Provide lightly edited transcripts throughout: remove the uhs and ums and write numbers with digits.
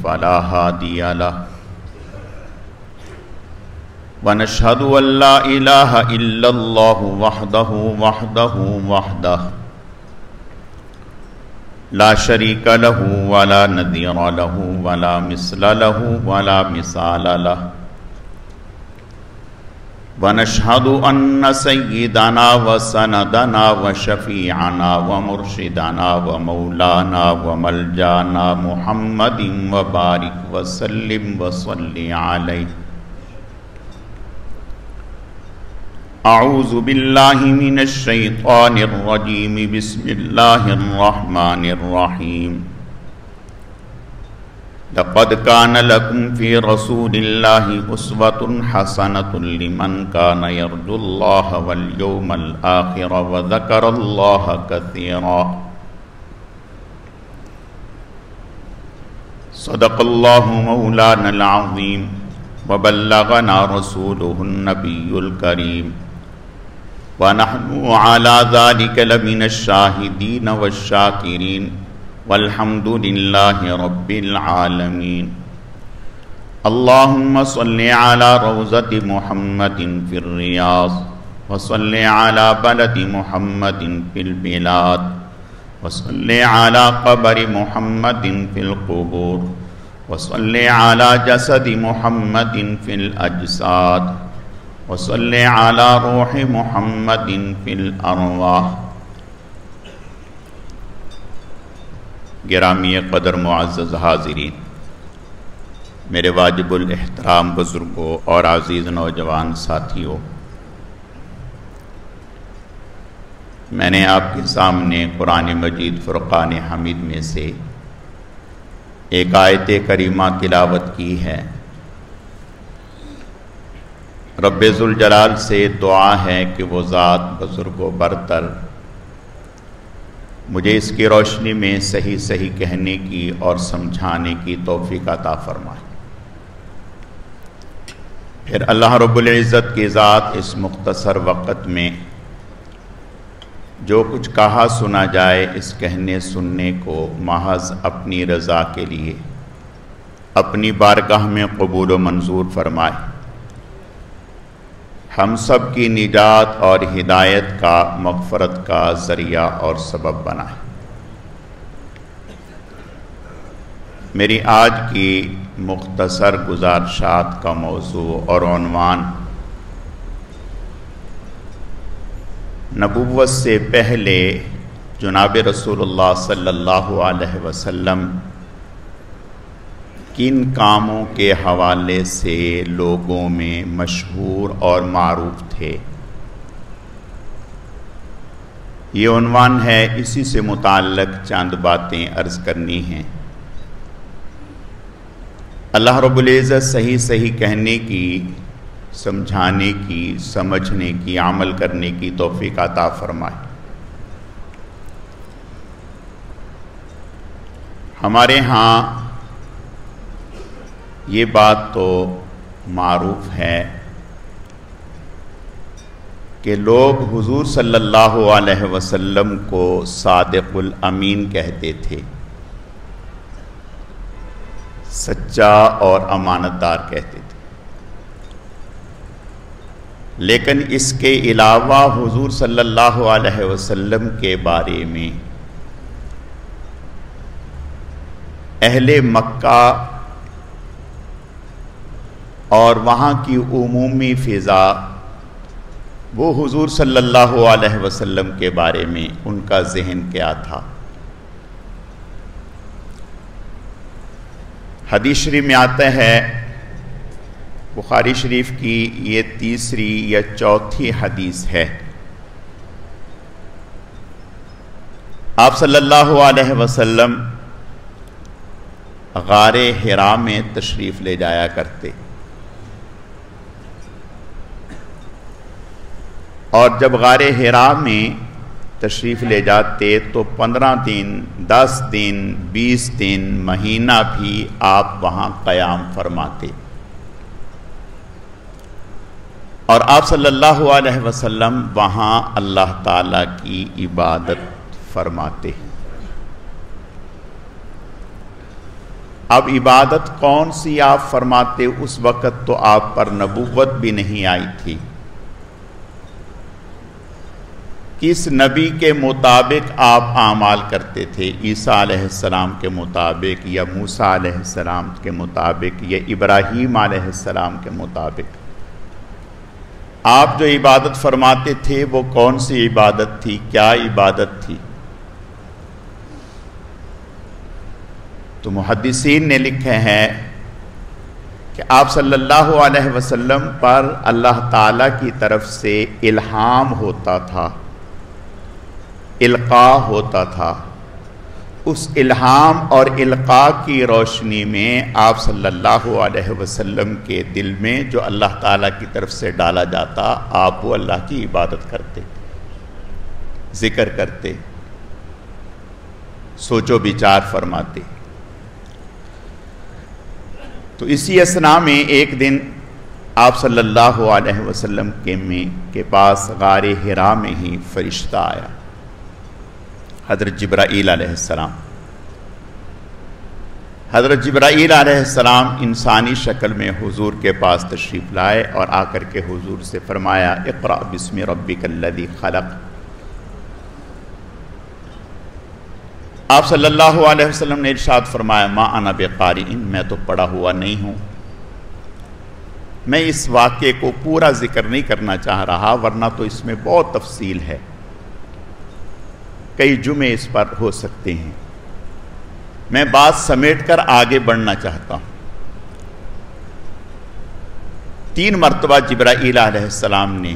فلا هادي له ونشهد أن لا إله إلا الله وحده لا شريك له ولا نظير له ولا مثل له ولا مثال له ونشهد أن سيدنا وسندنا وشفيعنا ومرشدنا ومولانا وملجانا محمد وبارك وسلم وصل عليه. أعوذ بالله من الشيطان الرجيم. بسم الله الرحمن الرحيم. لقد كان لكم في رسول الله أسوة حسنة لمن كان يرجو الله واليوم الآخر وذكر الله كثيرا. صدق الله مولانا العظيم وبلغنا رسوله النبي الكريم ونحن على ذلك لمن الشاهدين والشاكرين والحمد لله رب العالمين. اللهم صل على روضة محمد في الرياض وصل على بلد محمد في البلاد وصل على قبر محمد في القبور وصل على جسد محمد في الأجساد وصل على روح محمد في الأرواح. گرامی قدر معزز حاضرین، میرے واجب الاحترام بزرگوں اور عزیز نوجوان ساتھیوں، میں نے آپ کے سامنے قرآن مجید فرقان حمید میں سے ایک آیت کریمہ تلاوت کی ہے. رب ذوالجلال سے دعا ہے کہ وہ ذات بزرگ و برتر مجھے اس کی روشنی میں صحیح صحیح کہنے کی اور سمجھانے کی توفیق عطا فرمائے. پھر اللہ رب العزت کی ذات اس مختصر وقت میں جو کچھ کہا سنا جائے اس کہنے سننے کو محض اپنی رضا کے لیے اپنی بارگاہ میں قبول و منظور فرمائے. ہم سب کی نجات اور ہدایت کا مغفرت کا ذریعہ اور سبب بنائے. میری آج کی مختصر گزارشات کا موضوع اور عنوان نبوت سے پہلے جناب رسول اللہ صلی اللہ علیہ وسلم کن کاموں کے حوالے سے لوگوں میں مشہور اور معروف تھے. یہ عنوان ہے، اسی سے متعلق چند باتیں عرض کرنی ہیں. اللہ رب العزت صحیح صحیح کہنے کی، سمجھانے کی، سمجھنے کی، عمل کرنے کی توفیق عطا فرمائے. ہمارے ہاں یہ بات تو معروف ہے کہ لوگ حضور صلی اللہ علیہ وسلم کو صادق الامین کہتے تھے، سچا اور امانت دار کہتے تھے. لیکن اس کے علاوہ حضور صلی اللہ علیہ وسلم کے بارے میں اہل مکہ اور وہاں کی عمومی فضا وہ حضور صلی اللہ علیہ وسلم کے بارے میں ان کا ذہن کیا تھا. حدیث شریف میں آتا ہے، بخاری شریف کی یہ تیسری یا چوتھی حدیث ہے، آپ صلی اللہ علیہ وسلم غار حرا میں تشریف لے جایا کرتے، اور جب غار حرا میں تشریف لے جاتے تو 15 دن 10 دن 20 دن مہینہ بھی آپ وہاں قیام فرماتے، اور آپ صلی اللہ علیہ وسلم وہاں اللہ تعالیٰ کی عبادت فرماتے. اب عبادت کون سی آپ فرماتے؟ اس وقت تو آپ پر نبوت بھی نہیں آئی تھی. کس نبی کے مطابق آپ اعمال کرتے تھے؟ عیسیٰ علیہ السلام کے مطابق یا موسیٰ علیہ السلام کے مطابق یا ابراہیم علیہ السلام کے مطابق؟ آپ جو عبادت فرماتے تھے وہ کون سی عبادت تھی؟ کیا عبادت تھی؟ تو محدثین نے لکھے ہیں کہ آپ صلی اللہ علیہ وسلم پر اللہ تعالیٰ کی طرف سے الہام ہوتا تھا، القاء ہوتا تھا. اس الہام اور القاء کی روشنی میں آپ صلی اللہ علیہ وسلم کے دل میں جو اللہ تعالیٰ کی طرف سے ڈالا جاتا، آپ وہ اللہ کی عبادت کرتے، ذکر کرتے، سوچو بچار فرماتے. تو اسی اثناء میں ایک دن آپ صلی اللہ علیہ وسلم کے پاس غار حرا میں ہی فرشتہ آیا، حضرت جبرائیل علیہ السلام. حضرت جبرائیل علیہ السلام انسانی شکل میں حضور کے پاس تشریف لائے اور آ کر کے حضور سے فرمایا اقرأ بسم ربک الذی خلق. آپ صلی اللہ علیہ وسلم نے ارشاد فرمایا ما انا بقارئ، میں تو پڑھا ہوا نہیں ہوں. میں اس واقعے کو پورا ذکر نہیں کرنا چاہ رہا ورنہ تو اس میں بہت تفصیل ہے، کئی جمعے اس پر ہو سکتے ہیں. میں بات سمیٹ کر آگے بڑھنا چاہتا ہوں. 3 مرتبہ جبرائیل علیہ السلام نے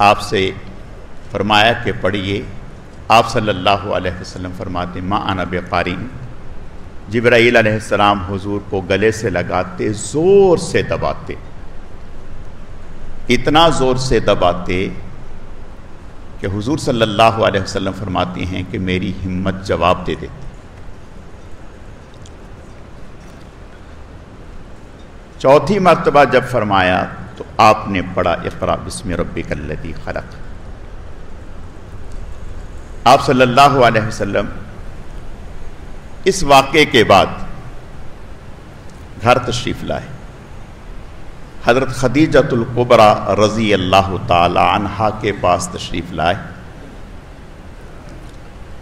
آپ سے فرمایا کہ پڑھیے. آپ صلی اللہ علیہ وسلم فرماتے ما انا بقارئ. جبرائیل علیہ السلام حضور کو گلے سے لگاتے، زور سے دباتے، اتنا زور سے دباتے کہ حضور صلی اللہ علیہ وسلم فرماتے ہیں کہ میری ہمت جواب دے دیتی. 4تھی مرتبہ جب فرمایا تو آپ نے پڑھا اقرأ بسم ربک الذی خلق. آپ صلی اللہ علیہ وسلم اس واقعے کے بعد گھر تشریف لائے. حضرت خدیجۃ الکبریٰ رضی اللہ تعالی عنہا کے پاس تشریف لائے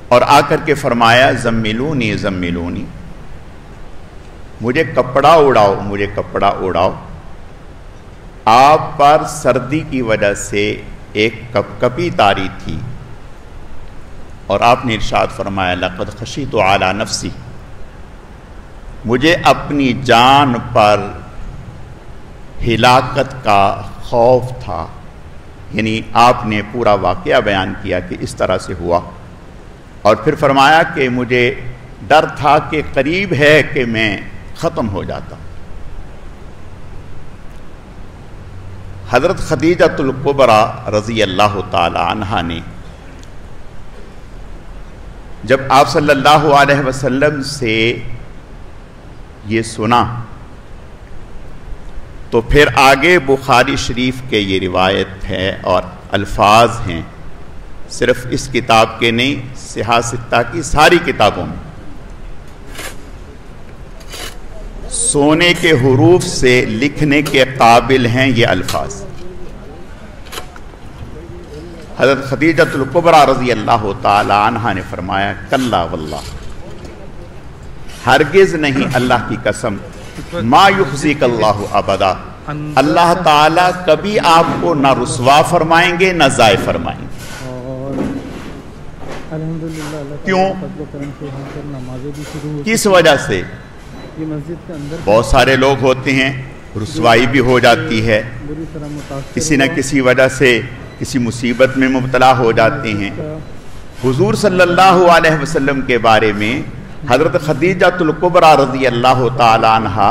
اور آ کر کے فرمایا زملونی زملونی، مجھے کپڑا اڑاؤ، مجھے کپڑا اڑاؤ. آپ پر سردی کی وجہ سے ایک کپکپی طاری تھی اور آپ نے ارشاد فرمایا لقد خشیت علی نفسی، مجھے اپنی جان پر ہلاکت کا خوف تھا. یعنی آپ نے پورا واقعہ بیان کیا کہ اس طرح سے ہوا اور پھر فرمایا کہ مجھے ڈر تھا کہ قریب ہے کہ میں ختم ہو جاتا. حضرت خدیجۃ الکبریٰ رضی اللہ تعالی عنہا نے جب آپ صلی اللہ علیہ وسلم سے یہ سنا تو پھر آگے بخاری شریف کے یہ روایت ہے اور الفاظ ہیں، صرف اس کتاب کے نہیں، صحاح ستہ کی ساری کتابوں میں سونے کے حروف سے لکھنے کے قابل ہیں یہ الفاظ. حضرت خدیجۃ الکبریٰ رضی اللہ تعالی عنہا نے فرمایا کلا واللہ، ہرگز نہیں، اللہ کی قسم، ما یخزیک اللہ ابدا، اللہ تعالیٰ کبھی آپ کو نہ رسوا فرمائیں گے نہ ضائع فرمائیں گے. کیوں؟ کس وجہ سے؟ بہت سارے لوگ ہوتے ہیں رسوائی بھی ہو جاتی ہے، کسی نہ کسی وجہ سے کسی مصیبت میں مبتلا ہو جاتے ہیں. حضور صلی اللہ علیہ وسلم کے بارے میں حضرت خدیجۃ الکبریٰ رضی اللہ تعالی عنہا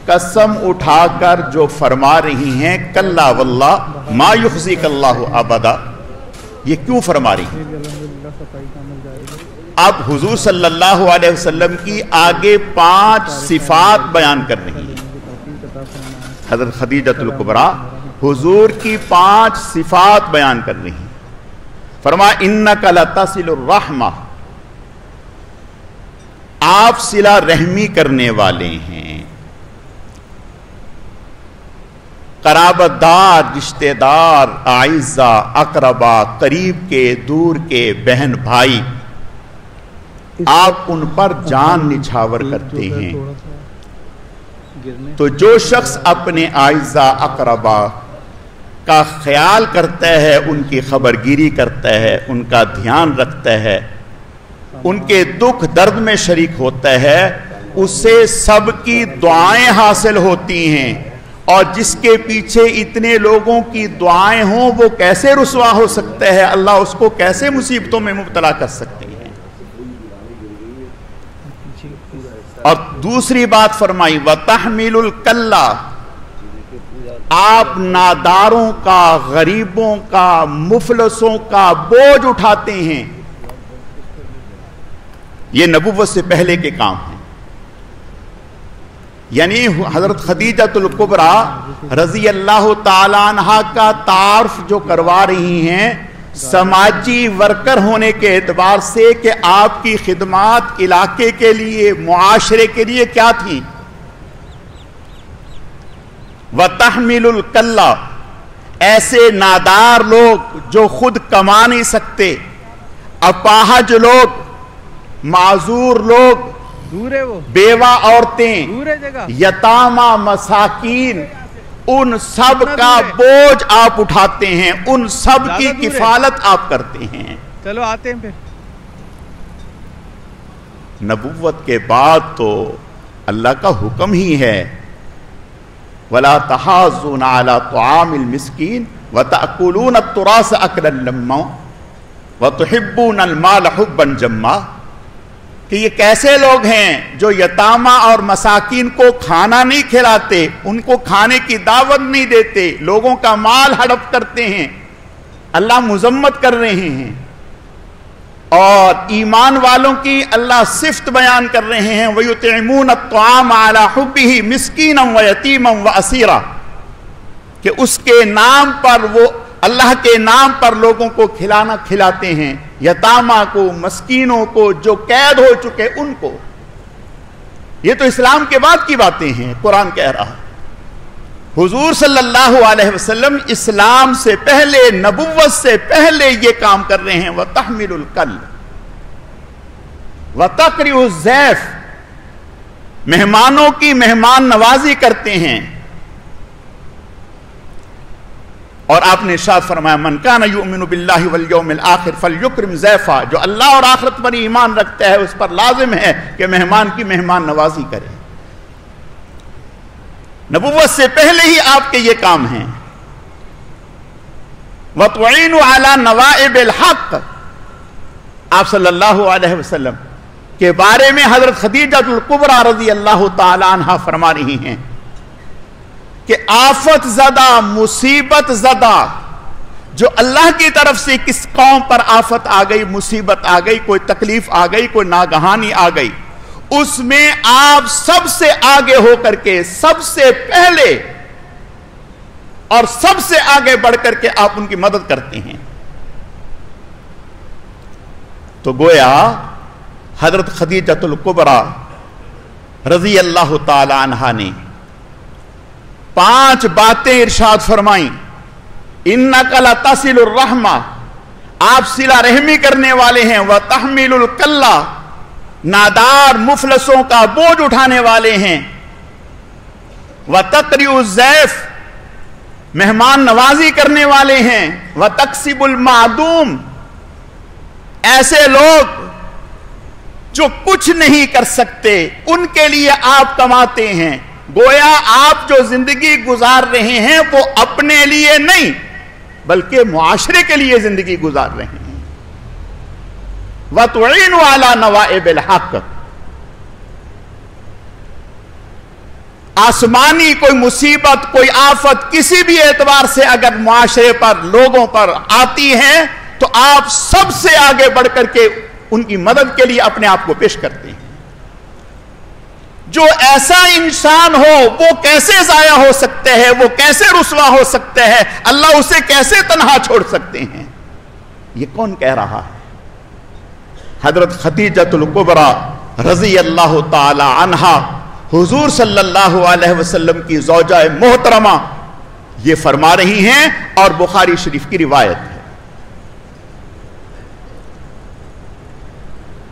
قسم اٹھا کر جو فرما رہی ہیں کلا واللہ ما یخزیک اللہ ابدا، یہ کیوں فرما رہی ہیں؟ اب حضور صلی اللہ علیہ وسلم کی آگے 5 صفات بیان کر رہی ہیں. حضرت خدیجۃ الکبریٰ حضور کی 5 صفات بیان کر رہی ہیں. فرمایا انک لتصل الرحمہ، آپ صلہ رحمی کرنے والے ہیں، قرابت دار، رشتہ دار، اعزا، اقربا، قریب کے، دور کے، بہن بھائی، آپ ان پر جان نچھاور کرتے ہیں۔ تو جو شخص اپنے اعزا اقربا کا خیال کرتا ہے، ان کی خبرگیری کرتا ہے، ان کا دھیان رکھتا ہے، ان کے دکھ درد میں شریک ہوتا ہے، اسے سب کی دعائیں حاصل ہوتی ہیں، اور جس کے پیچھے اتنے لوگوں کی دعائیں ہوں وہ کیسے رسوا ہو سکتا ہے؟ اللہ اس کو کیسے مصیبتوں میں مبتلا کر سکتے ہیں؟ اور دوسری بات فرمائی وَتَحْمِلُ الْكَلَّ، آپ ناداروں کا، غریبوں کا، مفلسوں کا بوجھ اٹھاتے ہیں۔ یہ نبوت سے پہلے کے کام ہیں، یعنی حضرت خدیجۃ الکبریٰ رضی اللہ تعالی عنہ کا تعارف جو کروا رہی ہیں سماجی ورکر ہونے کے اعتبار سے کہ آپ کی خدمات علاقے کے لیے، معاشرے کے لیے کیا تھیں؟ وَتَحْمِلُ الْكَلَّ، ایسے نادار لوگ جو خود کما نہیں سکتے، اپاہج لوگ، معذور لوگ، بیوہ عورتیں، یتامہ، مساکین، ان سب کا بوجھ آپ اٹھاتے ہیں، ان سب کی کفالت آپ کرتے ہیں۔ چلو آتے ہیں پھر۔ نبوت کے بعد تو اللہ کا حکم ہی ہے وَلَا تَحَاضُّونَ عَلَىٰ طَعَامِ الْمِسْكِينِ وَتَأْكُلُونَ التُّرَاثَ أَكْلًا لَمًّا وَتُحِبُّونَ الْمَالَ حُبًّا جَمًّا، کہ یہ کیسے لوگ ہیں جو یتامہ اور مساکین کو کھانا نہیں کھلاتے، ان کو کھانے کی دعوت نہیں دیتے، لوگوں کا مال ہڑپ کرتے ہیں، اللہ مذمت کر رہے ہیں، اور ایمان والوں کی اللہ صفت بیان کر رہے ہیں وَيُطْعِمُونَ الطَّعَامَ عَلَىٰ حُبِّهِ مِسْكِينًا وَيَتِيمًا وَأَسِيرًا، کہ اس کے نام پر، وہ اللہ کے نام پر لوگوں کو کھلانا کھلاتے ہیں، یتامہ کو، مسکینوں کو، جو قید ہو چکے ان کو۔ یہ تو اسلام کے بعد کی باتیں ہیں، قرآن کہہ رہا۔ حضور صلی اللہ علیہ وسلم اسلام سے پہلے، نبوت سے پہلے یہ کام کر رہے ہیں۔ وَتَحْمِلُ الْكَلَّ وَتَقْرِئُ الضَّيْفَ، مہمانوں کی مہمان نوازی کرتے ہیں۔ اور آپ نے ارشاد فرمایا من کان یؤمن باللہ والیوم الآخر فلیکرم ضیفہ، جو اللہ اور آخرت پر ایمان رکھتا ہے اس پر لازم ہے کہ مہمان کی مہمان نوازی کرے۔ نبوت سے پہلے ہی آپ کے یہ کام ہیں۔ وَتُعِينُ عَلَى نَوَائِبِ الْحَقِّ، آپ صلی اللہ علیہ وسلم کے بارے میں حضرت خدیجۃ الکبریٰ رضی اللہ تعالی عنہ فرما رہی ہیں کہ آفت زدہ، مصیبت زدہ، جو اللہ کی طرف سے کس قوم پر آفت آ گئی، مصیبت آ گئی، کوئی تکلیف آ گئی، کوئی ناگہانی آ گئی، اس میں آپ سب سے آگے ہو کر کے، سب سے پہلے اور سب سے آگے بڑھ کر کے آپ ان کی مدد کرتے ہیں۔ تو گویا حضرت خدیجۃ الکبریٰ رضی اللہ تعالی عنہا نے 5 باتیں ارشاد فرمائیں۔ اِنَّكَ لَتَصِلُ الرَّحْمَةَ، آپ صلہ رحمی کرنے والے ہیں۔ وَتَحْمِلُ الْكَلَّ، نادار مفلسوں کا بوجھ اٹھانے والے ہیں۔ وَتَقْرِئُ الضَّيْفَ، مہمان نوازی کرنے والے ہیں۔ وَتَكْسِبُ الْمَعْدُومَ، ایسے لوگ جو کچھ نہیں کر سکتے ان کے لیے آپ کماتے ہیں۔ گویا آپ جو زندگی گزار رہے ہیں وہ اپنے لیے نہیں بلکہ معاشرے کے لیے زندگی گزار رہے ہیں۔ وَتُعِينُ عَلَى نَوَائِبِ الْحَقِّ، آسمانی کوئی مصیبت، کوئی آفت کسی بھی اعتبار سے اگر معاشرے پر، لوگوں پر آتی ہے تو آپ سب سے آگے بڑھ کر کے ان کی مدد کے لیے اپنے آپ کو پیش کرتے ہیں۔ جو ایسا انسان ہو وہ کیسے ضائع ہو سکتے ہیں، وہ کیسے رسوا ہو سکتے ہیں، اللہ اسے کیسے تنہا چھوڑ سکتے ہیں؟ یہ کون کہہ رہا ہے؟ حضرت خدیجۃ الکبریٰ رضی اللہ تعالی عنہا حضور صلی اللہ علیہ وسلم کی زوجہ محترمہ یہ فرما رہی ہیں اور بخاری شریف کی روایت ہے.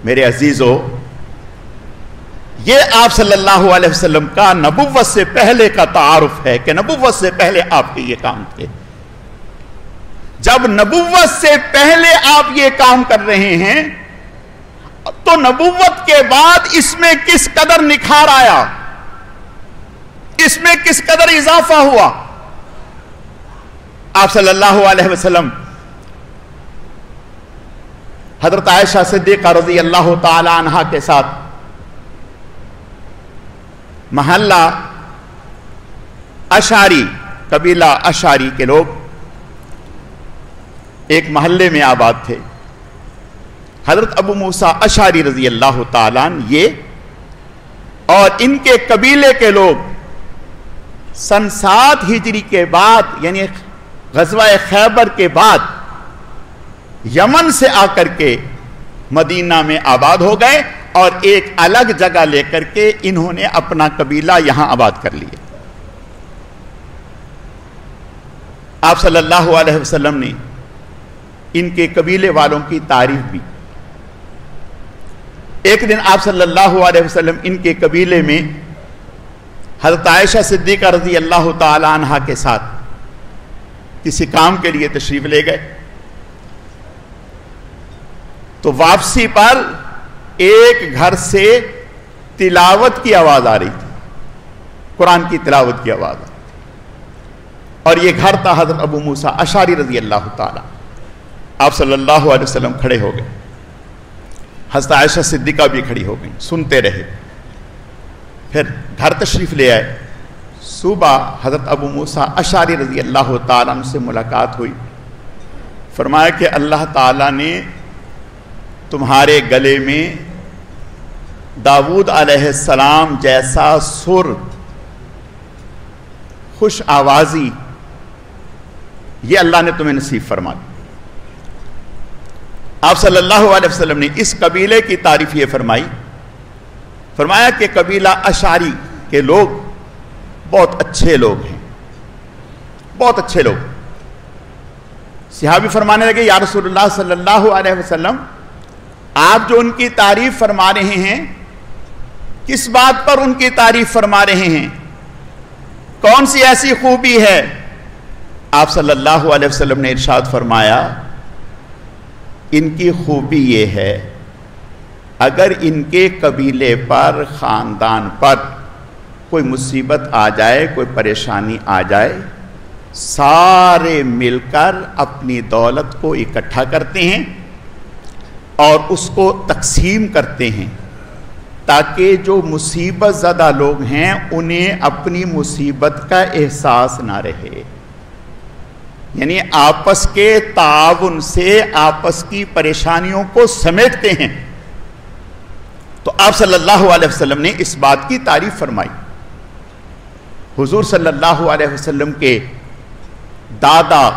میرے عزیزو، یہ آپ صلی اللہ علیہ وسلم کا نبوت سے پہلے کا تعارف ہے کہ نبوت سے پہلے آپ کے یہ کام تھے. جب نبوت سے پہلے آپ یہ کام کر رہے ہیں تو نبوت کے بعد اس میں کس قدر نکھار آیا، اس میں کس قدر اضافہ ہوا. آپ صلی اللہ علیہ وسلم حضرت عائشہ صدیقہ رضی اللہ تعالی عنہا کے ساتھ محلہ اشعری، قبیلہ اشعری کے لوگ ایک محلے میں آباد تھے. حضرت ابو موسیٰ اشعری رضی اللہ تعالیٰ عنہ یہ اور ان کے قبیلے کے لوگ سن 7 ہجری کے بعد یعنی غزوہ خیبر کے بعد یمن سے آ کر کے مدینہ میں آباد ہو گئے اور ایک الگ جگہ لے کر کے انہوں نے اپنا قبیلہ یہاں آباد کر لیا. آپ صلی اللہ علیہ وسلم نے ان کے قبیلے والوں کی تعریف بھی. ایک دن آپ صلی اللہ علیہ وسلم ان کے قبیلے میں حضرت عائشہ صدیقہ رضی اللہ تعالی عنہا کے ساتھ کسی کام کے لیے تشریف لے گئے تو واپسی پر ایک گھر سے تلاوت کی آواز آ رہی تھی، قرآن کی تلاوت کی آواز آ رہی تھی، اور یہ گھر تھا حضرت ابو موسیٰ اشعری رضی اللہ تعالی. آپ صلی اللہ علیہ وسلم کھڑے ہو گئے، حضرت عائشہ صدیقہ بھی کھڑی ہو گئی، سنتے رہے. پھر گھر تشریف لے آئے. صبح حضرت ابو موسیٰ اشعری رضی اللہ تعالیٰ عنہ سے ملاقات ہوئی. فرمایا کہ اللہ تعالیٰ نے تمہارے گلے میں داؤد علیہ السلام جیسا سر، خوش آوازی، یہ اللہ نے تمہیں نصیب فرما دی. آپ صلی اللہ علیہ وسلم نے اس قبیلے کی تعریف یہ فرمائی، فرمایا کہ قبیلہ اشعری کے لوگ بہت اچھے لوگ ہیں، بہت اچھے لوگ. صحابی فرمانے لگے یا رسول اللہ صلی اللہ علیہ وسلم، آپ جو ان کی تعریف فرما رہے ہیں کس بات پر ان کی تعریف فرما رہے ہیں، کون سی ایسی خوبی ہے؟ آپ صلی اللہ علیہ وسلم نے ارشاد فرمایا ان کی خوبی یہ ہے اگر ان کے قبیلے پر، خاندان پر کوئی مصیبت آ جائے، کوئی پریشانی آ جائے، سارے مل کر اپنی دولت کو اکٹھا کرتے ہیں اور اس کو تقسیم کرتے ہیں تاکہ جو مصیبت زدہ لوگ ہیں انہیں اپنی مصیبت کا احساس نہ رہے. یعنی آپس کے تعاون سے آپس کی پریشانیوں کو سمیٹتے ہیں. تو آپ صلی اللہ علیہ وسلم نے اس بات کی تعریف فرمائی. حضور صلی اللہ علیہ وسلم کے دادا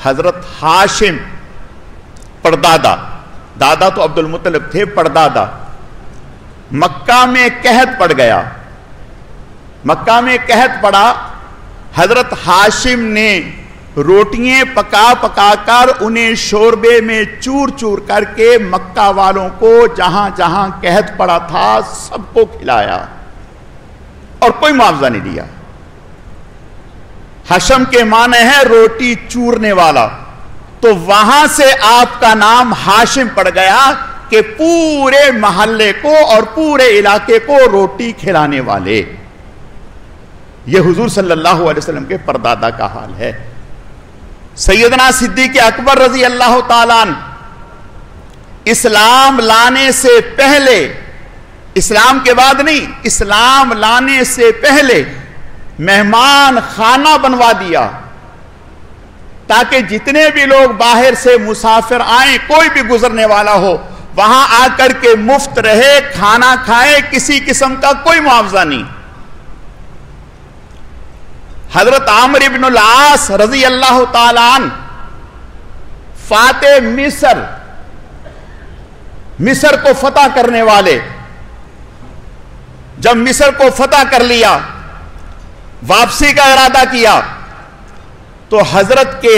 حضرت ہاشم، پردادا، دادا تو عبد المطلب تھے، پردادا، مکہ میں قحط پڑ گیا. مکہ میں قحط پڑا. حضرت ہاشم نے روٹیاں پکا پکا کر انہیں شوربے میں چور چور کر کے مکہ والوں کو جہاں جہاں قحط پڑا تھا سب کو کھلایا اور کوئی معاوضہ نہیں دیا. ہاشم کے معنی ہے روٹی چورنے والا، تو وہاں سے آپ کا نام ہاشم پڑ گیا کہ پورے محلے کو اور پورے علاقے کو روٹی کھلانے والے. یہ حضور صلی اللہ علیہ وسلم کے پردادا کا حال ہے. سیدنا صدیق اکبر رضی اللہ تعالیٰ عنہ اسلام لانے سے پہلے، اسلام کے بعد نہیں، اسلام لانے سے پہلے مہمان خانہ بنوا دیا تاکہ جتنے بھی لوگ باہر سے مسافر آئیں، کوئی بھی گزرنے والا ہو، وہاں آ کر کے مفت رہے، کھانا کھائے، کسی قسم کا کوئی معاوضہ نہیں. حضرت عمرو بن العاص رضی اللہ تعالیٰ عنہ فاتح مصر کو فتح کرنے والے، جب مصر کو فتح کر لیا، واپسی کا ارادہ کیا، تو حضرت کے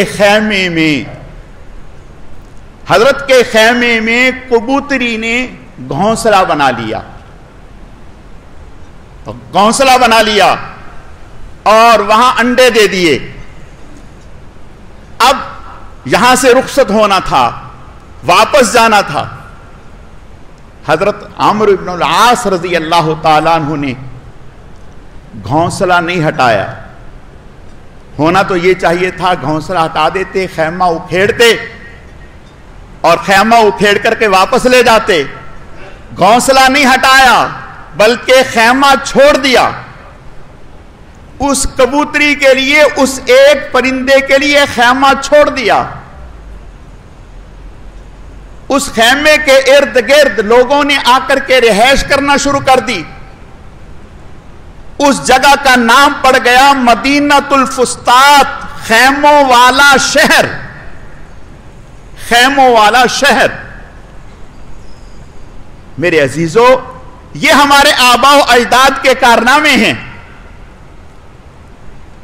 خیمے میں کبوتری نے گھونسلہ بنا لیا اور وہاں انڈے دے دیے۔ اب یہاں سے رخصت ہونا تھا، واپس جانا تھا۔ حضرت عمرو بن العاص رضی اللہ تعالیٰ عنہ نے گھونسلہ نہیں ہٹایا۔ ہونا تو یہ چاہیے تھا گھونسلہ ہٹا دیتے، خیمہ اکھیڑتے اور خیمہ اکھیڑ کر کے واپس لے جاتے۔ گھونسلہ نہیں ہٹایا بلکہ خیمہ چھوڑ دیا۔ اس کبوتری کے لیے، اس ایک پرندے کے لیے خیمہ چھوڑ دیا۔ اس خیمے کے ارد گرد لوگوں نے آ کر کے رہائش کرنا شروع کر دی۔ اس جگہ کا نام پڑ گیا مدینۃ الفسطاط، خیموں والا شہر۔ خیموں والا شہر۔ میرے عزیزو، یہ ہمارے آباء و اجداد کے کارنامے ہیں۔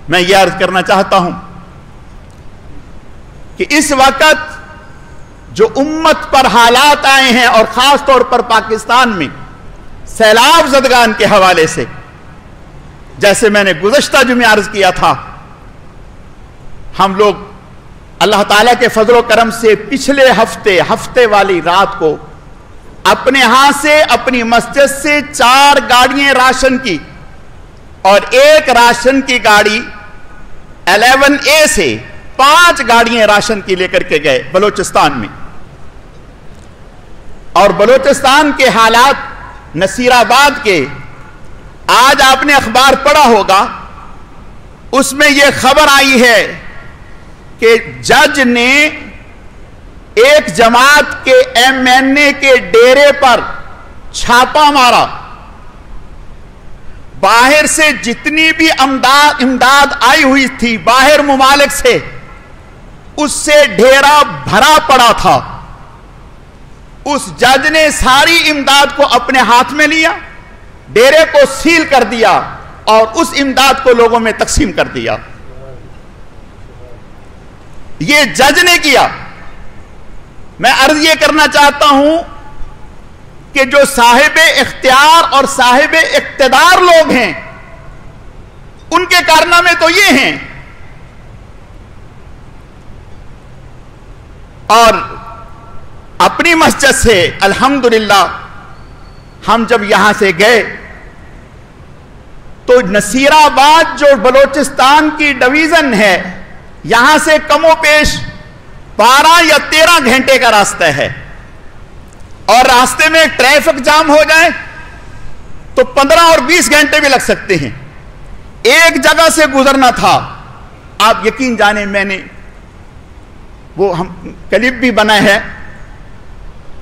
میں یہ عرض کرنا چاہتا ہوں کہ اس وقت جو امت پر حالات آئے ہیں، اور خاص طور پر پاکستان میں سیلاب زدگان کے حوالے سے، جیسے میں نے گزشتہ جمعہ عرض کیا تھا، ہم لوگ اللہ تعالیٰ کے فضل و کرم سے پچھلے ہفتے والی رات کو اپنے ہاتھ سے اپنی مسجد سے 4 گاڑیاں راشن کی اور ایک راشن کی گاڑی 11A سے 5 گاڑیاں راشن کی لے کر کے گئے بلوچستان میں۔ اور بلوچستان کے حالات نصیر آباد کے، آج آپ نے اخبار پڑھا ہوگا، اس میں یہ خبر آئی ہے کہ جج نے ایک جماعت کے MNA کے ڈیرے پر چھاپا مارا۔ باہر سے جتنی بھی امداد آئی ہوئی تھی باہر ممالک سے، اس سے ڈھیرا بھرا پڑا تھا۔ اس جج نے ساری امداد کو اپنے ہاتھ میں لیا، ڈیرے کو سیل کر دیا اور اس امداد کو لوگوں میں تقسیم کر دیا۔ یہ جج نے کیا۔ میں عرض یہ کرنا چاہتا ہوں کہ جو صاحب اختیار اور صاحب اقتدار لوگ ہیں، ان کے کارنامے تو یہ ہیں۔ اور اپنی مسجد سے الحمدللہ ہم جب یہاں سے گئے تو نصیر آباد جو بلوچستان کی ڈویژن ہے، یہاں سے کم و بیش 12 یا 13 گھنٹے کا راستہ ہے، اور راستے میں ٹریفک جام ہو جائے تو 15 اور 20 گھنٹے بھی لگ سکتے ہیں۔ ایک جگہ سے گزرنا تھا، آپ یقین جانیں، میں نے وہ کلپ بھی بنا ہے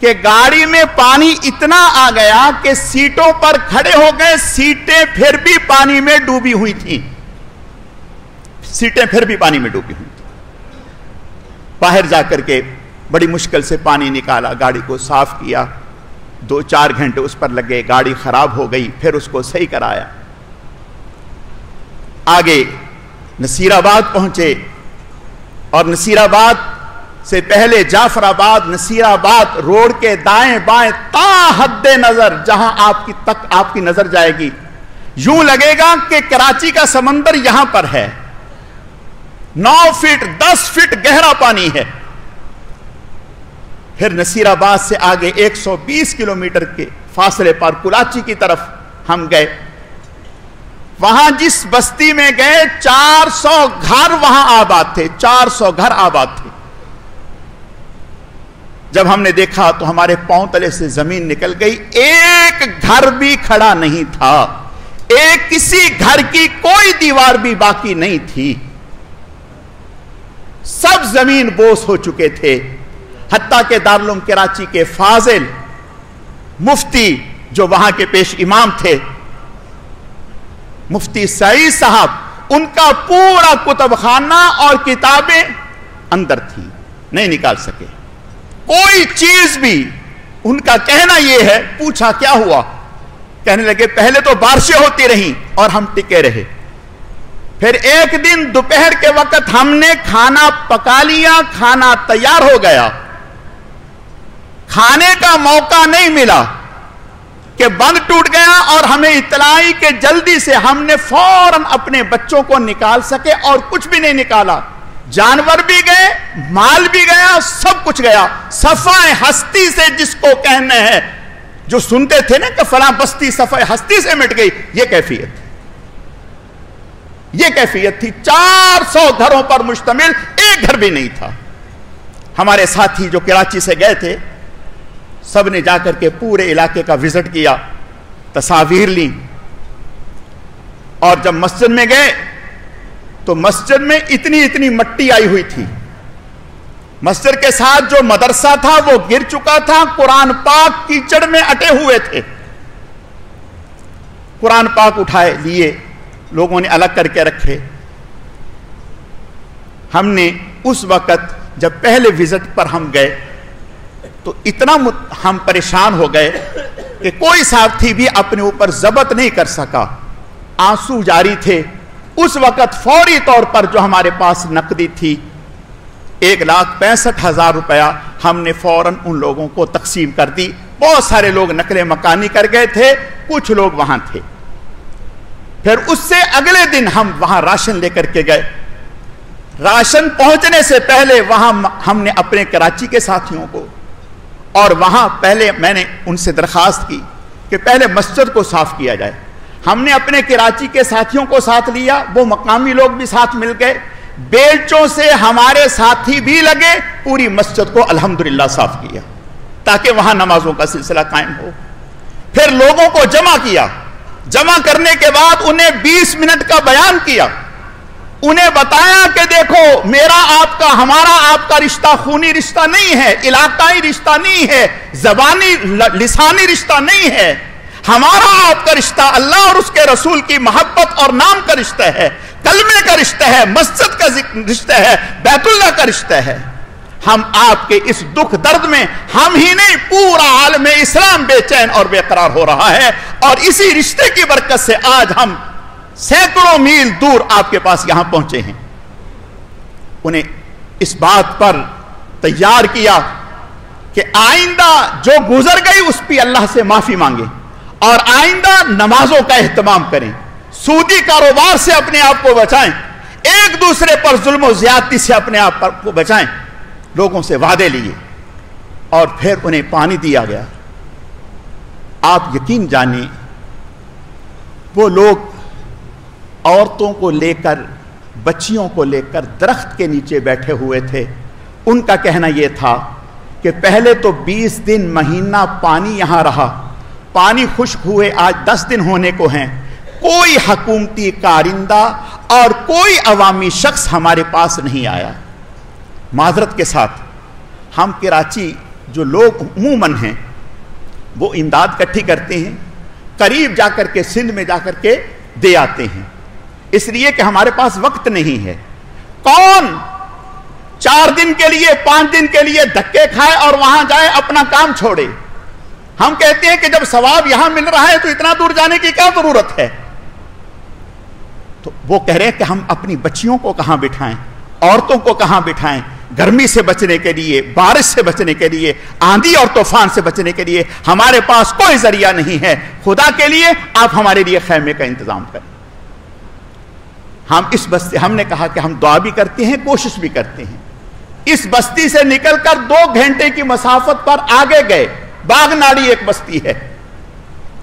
کہ گاڑی میں پانی اتنا آ گیا کہ سیٹوں پر کھڑے ہو گئے، سیٹیں پھر بھی پانی میں ڈوبی ہوئی تھیں۔ باہر جا کر کے بڑی مشکل سے پانی نکالا، گاڑی کو صاف کیا، 2-4 گھنٹے اس پر لگے، گاڑی خراب ہو گئی، پھر اس کو صحیح کرایا۔ آگے نصیر آباد پہنچے، اور نصیر آباد سے پہلے جعفر آباد، نصیر آباد روڈ کے دائیں بائیں تا حد نظر جہاں آپ کی نظر جائے گی، یوں لگے گا کہ کراچی کا سمندر یہاں پر ہے۔ 9 فٹ 10 فٹ گہرا پانی ہے۔ پھر نصیر آباد سے آگے 120 کلومیٹر کے فاصلے پر کراچی کی طرف ہم گئے۔ وہاں جس بستی میں گئے 400 گھر وہاں آباد تھے، 400 گھر آباد تھے۔ جب ہم نے دیکھا تو ہمارے پاؤں تلے سے زمین نکل گئی، ایک گھر بھی کھڑا نہیں تھا، کسی گھر کی کوئی دیوار بھی باقی نہیں تھی، سب زمین بوس ہو چکے تھے۔ حتیٰ کہ دارالعلوم کراچی کے فاضل مفتی جو وہاں کے پیش امام تھے، مفتی سعید صاحب، ان کا پورا کتب خانہ اور کتابیں اندر تھی، نہیں نکال سکے کوئی چیز بھی۔ ان کا کہنا یہ ہے، پوچھا کیا ہوا، کہنے لگے پہلے تو بارشیں ہوتی رہیں اور ہم ٹکے رہے، پھر ایک دن دوپہر کے وقت ہم نے کھانا پکا لیا، کھانا تیار ہو گیا، کھانے کا موقع نہیں ملا کہ بند ٹوٹ گیا اور ہمیں اطلاع آئی کہ جلدی سے ہم نے فوراً اپنے بچوں کو نکال سکے اور کچھ بھی نہیں نکالا، جانور بھی گئے، مال بھی گیا، سب کچھ گیا۔ صفائے ہستی سے جس کو کہنے ہیں، جو سنتے تھے نا کہ فلاں بستی صفائے ہستی سے مٹ گئی، یہ کیفیت تھی۔ 400 گھروں پر مشتمل ایک گھر بھی نہیں تھا۔ ہمارے ساتھی جو کراچی سے گئے تھے، سب نے جا کر کے پورے علاقے کا وزٹ کیا، تصاویر لیں، اور جب مسجد میں گئے تو مسجد میں اتنی مٹی آئی ہوئی تھی۔ مسجد کے ساتھ جو مدرسہ تھا وہ گر چکا تھا، قرآن پاک کیچڑ میں اٹے ہوئے تھے۔ قرآن پاک اٹھائے لیے، لوگوں نے الگ کر کے رکھے۔ ہم نے اس وقت جب پہلے وزٹ پر ہم گئے تو اتنا ہم پریشان ہو گئے کہ کوئی ساتھی بھی اپنے اوپر ضبط نہیں کر سکا، آنسو جاری تھے۔ اس وقت فوری طور پر جو ہمارے پاس نقدی تھی 1,65,000 روپیہ ہم نے فوراً ان لوگوں کو تقسیم کر دی۔ بہت سارے لوگ نقل مکانی کر گئے تھے، کچھ لوگ وہاں تھے۔ پھر اس سے اگلے دن ہم وہاں راشن لے کر کے گئے۔ راشن پہنچنے سے پہلے وہاں ہم نے اپنے کراچی کے ساتھیوں کو، اور وہاں پہلے میں نے ان سے درخواست کی کہ پہلے مسجد کو صاف کیا جائے۔ ہم نے اپنے کراچی کے ساتھیوں کو ساتھ لیا، وہ مقامی لوگ بھی ساتھ مل گئے، بیلچوں سے ہمارے ساتھی بھی لگے، پوری مسجد کو الحمدللہ صاف کیا تاکہ وہاں نمازوں کا سلسلہ قائم ہو۔ پھر لوگوں کو جمع کیا، جمع کرنے کے بعد انہیں 20 منٹ کا بیان کیا، انہیں بتایا کہ دیکھو میرا آپ کا، ہمارا آپ کا رشتہ خونی رشتہ نہیں ہے، علاقائی رشتہ نہیں ہے، زبانی لسانی رشتہ نہیں ہے، ہمارا آپ کا رشتہ اللہ اور اس کے رسول کی محبت اور نام کا رشتہ ہے، کلمے کا رشتہ ہے، مسجد کا رشتہ ہے، بیت اللہ کا رشتہ ہے۔ ہم آپ کے اس دکھ درد میں ہم ہی نہیں، پورا عالم اسلام بے چین اور بے قرار ہو رہا ہے، اور اسی رشتے کی برکت سے آج ہم سینکڑوں میل دور آپ کے پاس یہاں پہنچے ہیں۔ انہیں اس بات پر تیار کیا کہ آئندہ جو گزر گئی اس پہ اللہ سے معافی مانگیں، اور آئندہ نمازوں کا اہتمام کریں، سودی کاروبار سے اپنے آپ کو بچائیں، ایک دوسرے پر ظلم و زیادتی سے اپنے آپ کو بچائیں۔ لوگوں سے وعدے لیے اور پھر انہیں پانی دیا گیا۔ آپ یقین جانیں وہ لوگ عورتوں کو لے کر، بچیوں کو لے کر درخت کے نیچے بیٹھے ہوئے تھے۔ ان کا کہنا یہ تھا کہ پہلے تو 20 دن مہینہ پانی یہاں رہا، پانی خشک ہوئے آج 10 دن ہونے کو ہیں، کوئی حکومتی کارندہ اور کوئی عوامی شخص ہمارے پاس نہیں آیا۔ معذرت کے ساتھ ہم کراچی جو لوگ عموماً ہیں وہ امداد اکٹھی کرتے ہیں، قریب جا کر کے سندھ میں جا کر کے دے آتے ہیں، اس لیے کہ ہمارے پاس وقت نہیں ہے۔ کون 4 دن کے لیے 5 دن کے لیے دھکے کھائے اور وہاں جائے اپنا کام چھوڑے؟ ہم کہتے ہیں کہ جب ثواب یہاں مل رہا ہے تو اتنا دور جانے کی کیا ضرورت ہے؟ تو وہ کہہ رہے ہیں کہ ہم اپنی بچیوں کو کہاں بٹھائیں، عورتوں کو کہاں بٹھائیں، گرمی سے بچنے کے لیے، بارش سے بچنے کے لیے، آندھی اور طوفان سے بچنے کے لیے ہمارے پاس کوئی ذریعہ نہیں ہے۔ خدا کے لیے آپ ہمارے لیے خیمے کا انتظام کریں۔ ہم نے کہا کہ ہم دعا بھی کرتے ہیں، کوشش بھی کرتے ہیں۔ اس بستی سے نکل کر 2 گھنٹے کی مسافت پر آگے گئے، باغ ناڑی ایک بستی ہے،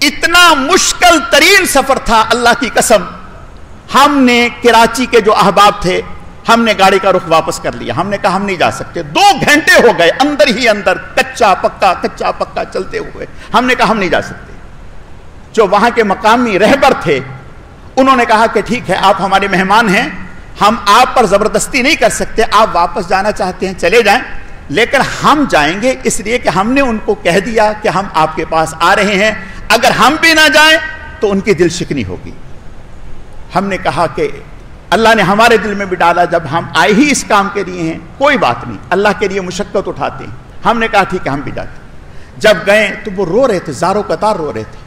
اتنا مشکل ترین سفر تھا اللہ کی قسم۔ ہم نے کراچی کے جو احباب تھے، ہم نے گاڑی کا رخ واپس کر لیا، ہم نے کہا ہم نہیں جا سکتے۔ 2 گھنٹے ہو گئے اندر ہی اندر، کچا پکا چلتے ہوئے، ہم نے کہا ہم نہیں جا سکتے۔ جو وہاں کے مقامی رہبر تھے انہوں نے کہا کہ ٹھیک ہے آپ ہمارے مہمان ہیں، ہم آپ پر زبردستی نہیں کر سکتے، آپ واپس جانا چاہتے ہیں چلے جائیں، لیکن ہم جائیں گے اس لیے کہ ہم نے ان کو کہہ دیا کہ ہم آپ کے پاس آ رہے ہیں، اگر ہم بھی نہ جائیں تو ان کی دل شکنی ہوگی۔ ہم نے کہا کہ اللہ نے ہمارے دل میں بھی ڈالا، جب ہم آئے ہی اس کام کے لیے ہیں کوئی بات نہیں، اللہ کے لیے مشقت اٹھاتے ہیں۔ ہم نے کہا ٹھیک ہے ہم بھی جاتے ہیں۔ جب گئے تو وہ رو رہے تھے، زاروں قطار رو رہے تھے۔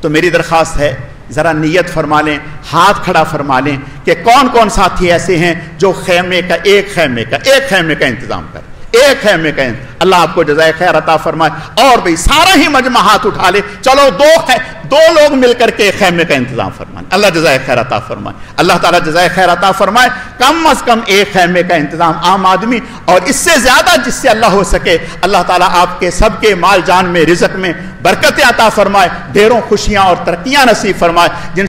تو میری درخواست ہے ذرا نیت فرما لیں, ہاتھ کھڑا فرما لیں کہ کون کون ساتھی ایسے ہیں جو ایک خیمے کا انتظام کریں, ایک خیمے کا اللہ آپ کو جزائے خیر عطا فرمائے. اور بھئی سارا ہی مجمع ہاتھ اٹھا لے, چلو دو لوگ مل کر کے ایک خیمے کا انتظام فرمائیں, اللہ جزائے خیر عطا فرمائے, اللہ تعالیٰ جزائے خیر عطا فرمائے. کم از کم ایک خیمے کا انتظام عام آدمی, اور اس سے زیادہ جس سے اللہ ہو سکے, اللہ تعالیٰ آپ کے سب کے مال جان میں رزق میں برکت عطا فرمائے, ڈھیروں خوشیاں اور ترقیاں نصیب فرمائے.